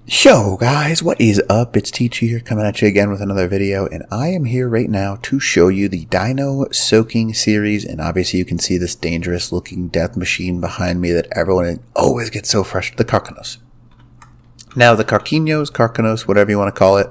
Yo guys, what is up? It's Teacher here coming at you again with another video, and I am here right now to show you the Dino Soaking series. And obviously you can see this dangerous looking death machine behind me that everyone always gets so fresh, the Karkinos. Now the Karkinos, whatever you want to call it,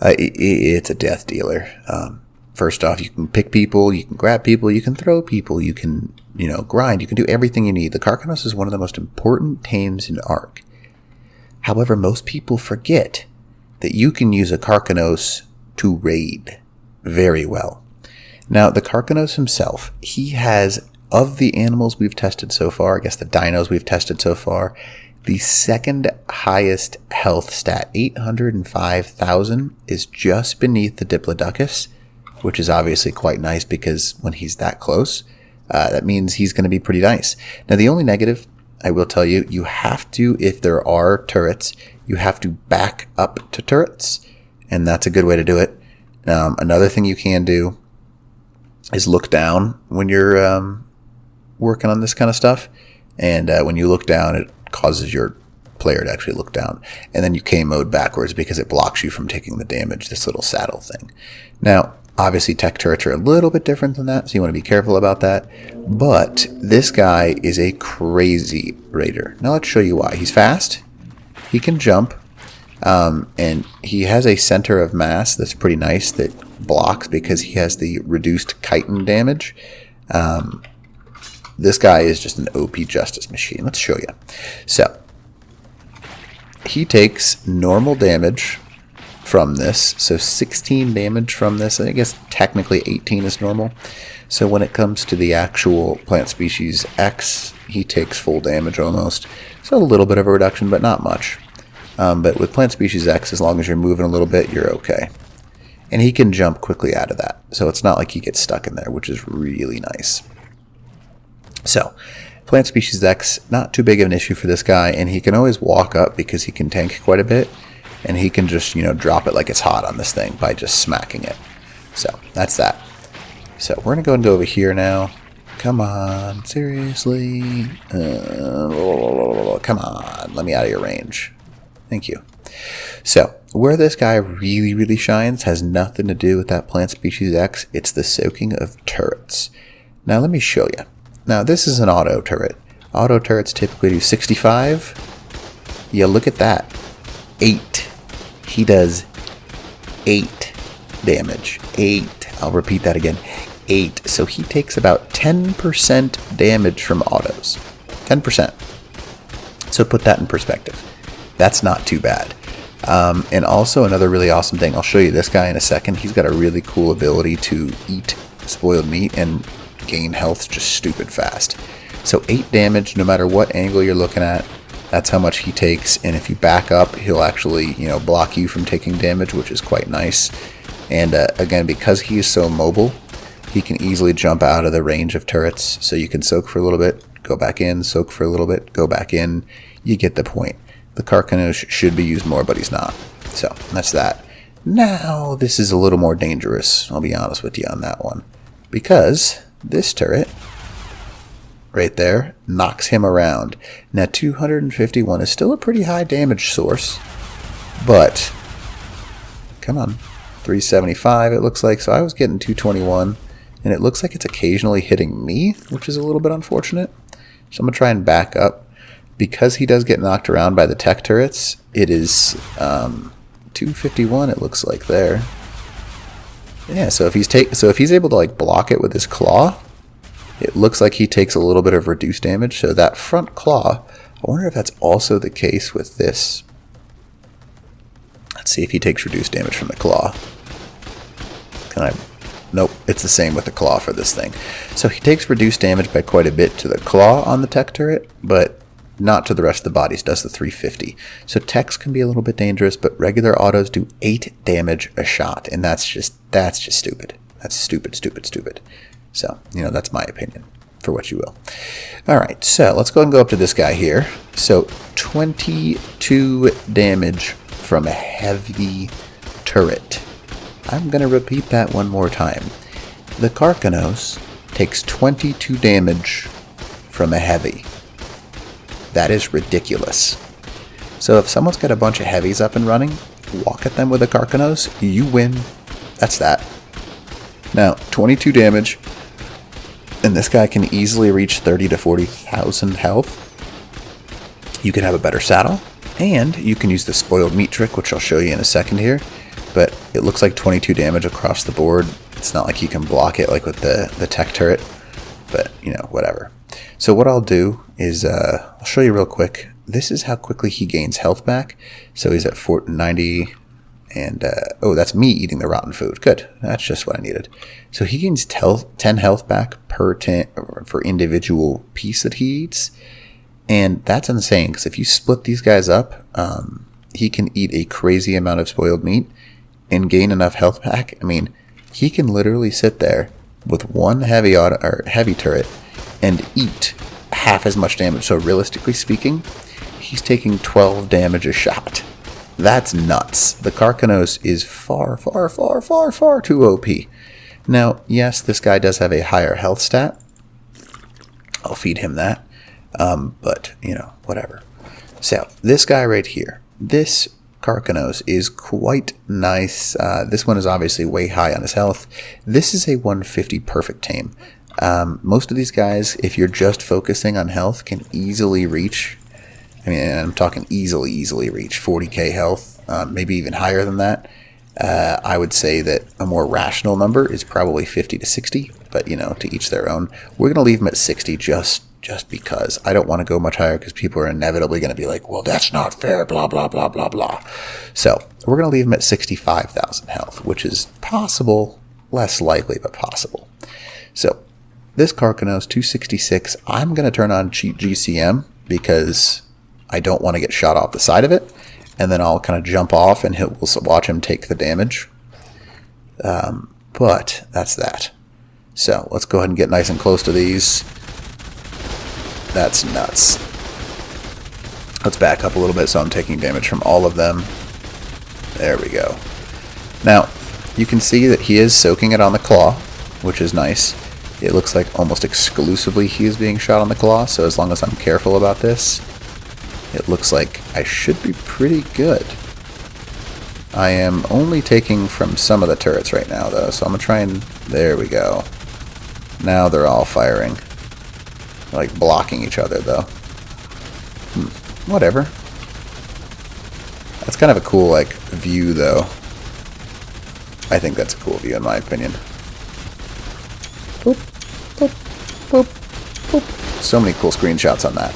it's a death dealer. First off, you can pick people, you can grab people, you can throw people, you can, grind, you can do everything you need. The Karkinos is one of the most important tames in Ark. However, most people forget that you can use a Karkinos to raid very well. Now, the Karkinos himself, he has, of the animals we've tested so far, I guess the dinos we've tested so far, the second highest health stat, 805,000, is just beneath the Diplodocus, which is obviously quite nice because when he's that close, that means he's going to be pretty nice. Now, the only negative, I will tell you, you have to, if there are turrets, you have to back up to turrets, and that's a good way to do it. Another thing you can do is look down when you're working on this kind of stuff, and when you look down, it causes your player to actually look down, and then you K-mode backwards because it blocks you from taking the damage, this little saddle thing. Now, obviously, tech turrets are a little bit different than that, so you want to be careful about that. But this guy is a crazy raider. Now let's show you why. He's fast, he can jump, and he has a center of mass that's pretty nice that blocks because he has the reduced chitin damage. This guy is just an OP justice machine. Let's show you. So, he takes normal damage from this, so 16 damage from this. I guess technically 18 is normal. So when it comes to the actual plant species X, he takes full damage almost. So a little bit of a reduction, but not much. But with plant species X, as long as you're moving a little bit, you're okay. And he can jump quickly out of that, so it's not like he gets stuck in there, which is really nice. So plant species X, not too big of an issue for this guy, and he can always walk up because he can tank quite a bit. And he can just, drop it like it's hot on this thing by just smacking it. So, that's that. So, we're going to go and go over here now. Come on, seriously. Come on, let me out of your range. Thank you. So, where this guy really, really shines has nothing to do with that plant species X. It's the soaking of turrets. Now, let me show you. Now, this is an auto turret. Auto turrets typically do 65. Yeah, look at that. 8. He does 8 damage. 8. I'll repeat that again. 8. So he takes about 10% damage from autos. 10%. So put that in perspective. That's not too bad. And also another really awesome thing. I'll show you this guy in a second. He's got a really cool ability to eat spoiled meat and gain health just stupid fast. So 8 damage no matter what angle you're looking at. That's how much he takes, and if you back up, he'll actually, block you from taking damage, which is quite nice. And again, because he is so mobile, he can easily jump out of the range of turrets, so you can soak for a little bit, go back in, soak for a little bit, go back in. You get the point. The Karkinos should be used more, but he's not. So, that's that. Now, this is a little more dangerous, I'll be honest with you on that one. Because this turret right there knocks him around. Now 251 is still a pretty high damage source, but come on, 375 it looks like. So I was getting 221, and it looks like it's occasionally hitting me, which is a little bit unfortunate. So I'm gonna try and back up. Because he does get knocked around by the tech turrets, it is 251 it looks like there. Yeah, so if he's able to block it with his claw, it looks like he takes a little bit of reduced damage. So that front claw, I wonder if that's also the case with this. Let's see if he takes reduced damage from the claw. Nope, it's the same with the claw for this thing. So he takes reduced damage by quite a bit to the claw on the tech turret, but not to the rest of the bodies, does the 350. So techs can be a little bit dangerous, but regular autos do 8 damage a shot, and that's just stupid. That's stupid. So, that's my opinion, for what you will. All right, so let's go ahead and go up to this guy here. So 22 damage from a heavy turret. I'm going to repeat that one more time. The Karkinos takes 22 damage from a heavy. That is ridiculous. So if someone's got a bunch of heavies up and running, walk at them with a Karkinos, you win. That's that. Now, 22 damage, and this guy can easily reach 30 to 40,000 health. You can have a better saddle, and you can use the spoiled meat trick, which I'll show you in a second here. But it looks like 22 damage across the board. It's not like you can block it like with the tech turret, but you know, whatever. So what I'll do is I'll show you real quick. This is how quickly he gains health back. So he's at 490, and oh, that's me eating the rotten food. Good, that's just what I needed. So he gains 10 health back per 10 for individual piece that he eats, and that's insane. Because if you split these guys up, he can eat a crazy amount of spoiled meat and gain enough health back. I mean, he can literally sit there with one heavy turret and eat half as much damage. So realistically speaking, he's taking 12 damage a shot. That's nuts. The Karkinos is far, far, far, far, far too OP. Now, yes, this guy does have a higher health stat. I'll feed him that. But, you know, whatever. So, this guy right here, this Karkinos is quite nice. This one is obviously way high on his health. This is a 150 perfect tame. Most of these guys, if you're just focusing on health, can easily reach, I mean, I'm talking easily reach 40k health, maybe even higher than that. I would say that a more rational number is probably 50 to 60, but you know, to each their own. We're going to leave him at 60 just because. I don't want to go much higher because people are inevitably going to be like, well, that's not fair, blah, blah, blah, blah, blah. So we're going to leave him at 65,000 health, which is possible, less likely, but possible. So this Karkinos, 266, I'm going to turn on cheat GCM because I don't want to get shot off the side of it. And then I'll kind of jump off and we'll watch him take the damage. But that's that. So let's go ahead and get nice and close to these. That's nuts. Let's back up a little bit so I'm taking damage from all of them. There we go. Now, you can see that he is soaking it on the claw, which is nice. It looks like almost exclusively he is being shot on the claw, so as long as I'm careful about this, it looks like I should be pretty good. I am only taking from some of the turrets right now, though, so I'm going to try and... There we go. Now they're all firing. They're like blocking each other, though. Whatever. That's kind of a cool, like, view, though. I think that's a cool view, in my opinion. Boop, boop, boop, boop. So many cool screenshots on that.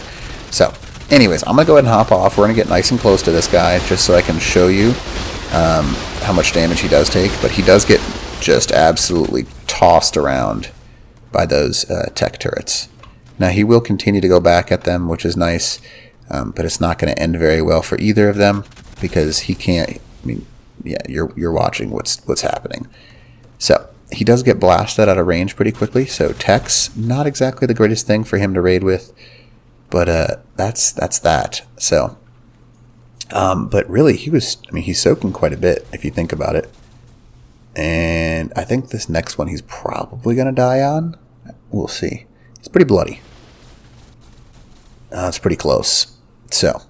So, anyways, I'm going to go ahead and hop off. We're going to get nice and close to this guy just so I can show you how much damage he does take. But he does get just absolutely tossed around by those tech turrets. Now, he will continue to go back at them, which is nice. But it's not going to end very well for either of them because he can't... I mean, yeah, you're watching what's happening. So, he does get blasted out of range pretty quickly. So, teks, not exactly the greatest thing for him to raid with. But that's that. So, but really, he's soaking quite a bit if you think about it. And I think this next one he's probably going to die on. We'll see. It's pretty bloody. It's pretty close. So,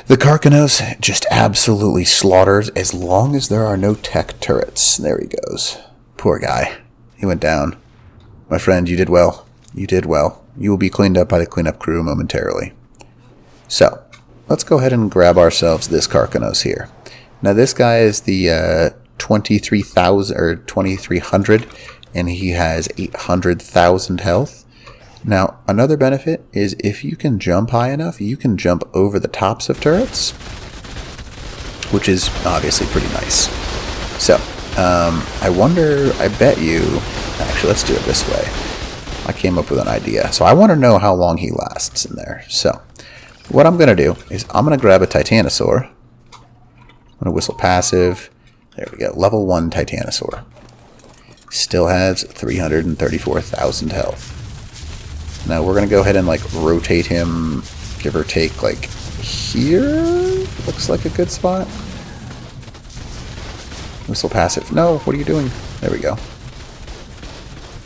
the Karkinos just absolutely slaughters as long as there are no tech turrets. There he goes. Poor guy. He went down. My friend, you did well. You did well. You will be cleaned up by the cleanup crew momentarily. So, let's go ahead and grab ourselves this Karkinos here. Now, this guy is the 23,000 or 2,300, and he has 800,000 health. Now, another benefit is if you can jump high enough, you can jump over the tops of turrets, which is obviously pretty nice. So, I bet you, actually, let's do it this way. I came up with an idea. So I want to know how long he lasts in there. So what I'm going to do is I'm going to grab a Titanosaur. I'm going to whistle passive. There we go. Level 1 Titanosaur. Still has 334,000 health. Now we're going to go ahead and like rotate him, give or take like here. Looks like a good spot. Whistle passive. No, what are you doing? There we go.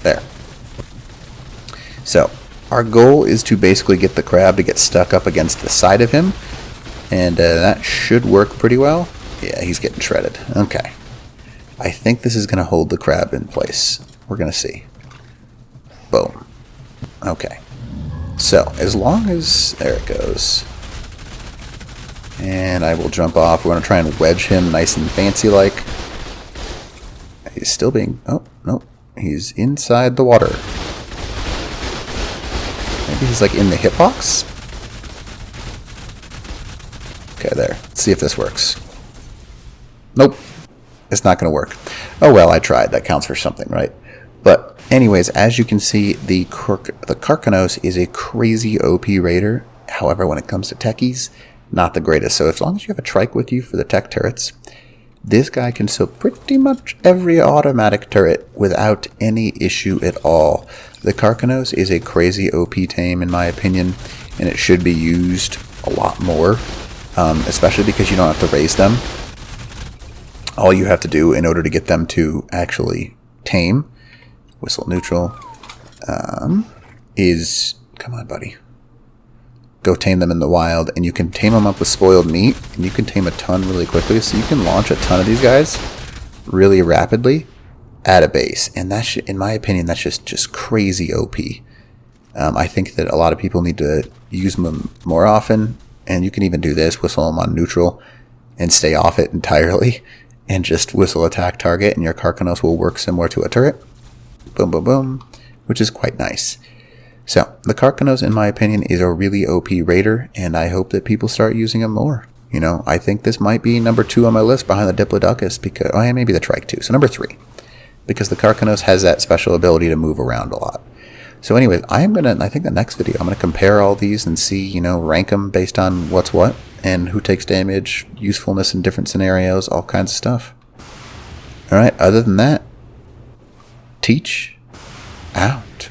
There. So, our goal is to basically get the crab to get stuck up against the side of him. And that should work pretty well. Yeah, he's getting shredded. Okay. I think this is going to hold the crab in place. We're going to see. Boom. Okay. So, as long as... There it goes. And I will jump off. We're going to try and wedge him nice and fancy-like. He's still being... Oh, no. He's inside the water. Maybe he's like in the hitbox? Okay, there. Let's see if this works. Nope. It's not going to work. Oh well, I tried. That counts for something, right? But anyways, as you can see, the Karkinos is a crazy OP raider. However, when it comes to techies, not the greatest. So as long as you have a trike with you for the tech turrets, this guy can soak pretty much every automatic turret without any issue at all. The Karkinos is a crazy OP tame in my opinion, and it should be used a lot more. Especially because you don't have to raise them. All you have to do in order to get them to actually tame, whistle neutral, is, come on buddy, go tame them in the wild, and you can tame them up with spoiled meat, and you can tame a ton really quickly, so you can launch a ton of these guys really rapidly at a base, and that's, in my opinion, that's just crazy OP. I think that a lot of people need to use them more often. And you can even do this, whistle them on neutral and stay off it entirely and just whistle attack target, and your Karkinos will work similar to a turret. Boom, boom, boom, which is quite nice. So the Karkinos, in my opinion, is a really OP raider, and I hope that people start using them more. You know, I think this might be number 2 on my list behind the Diplodocus, because, oh yeah, maybe the Trike too. So number 3, because the Karkinos has that special ability to move around a lot. So anyways, I think the next video, I'm going to compare all these and see, you know, rank them based on what's what, and who takes damage, usefulness in different scenarios, all kinds of stuff. Alright, other than that, teach out.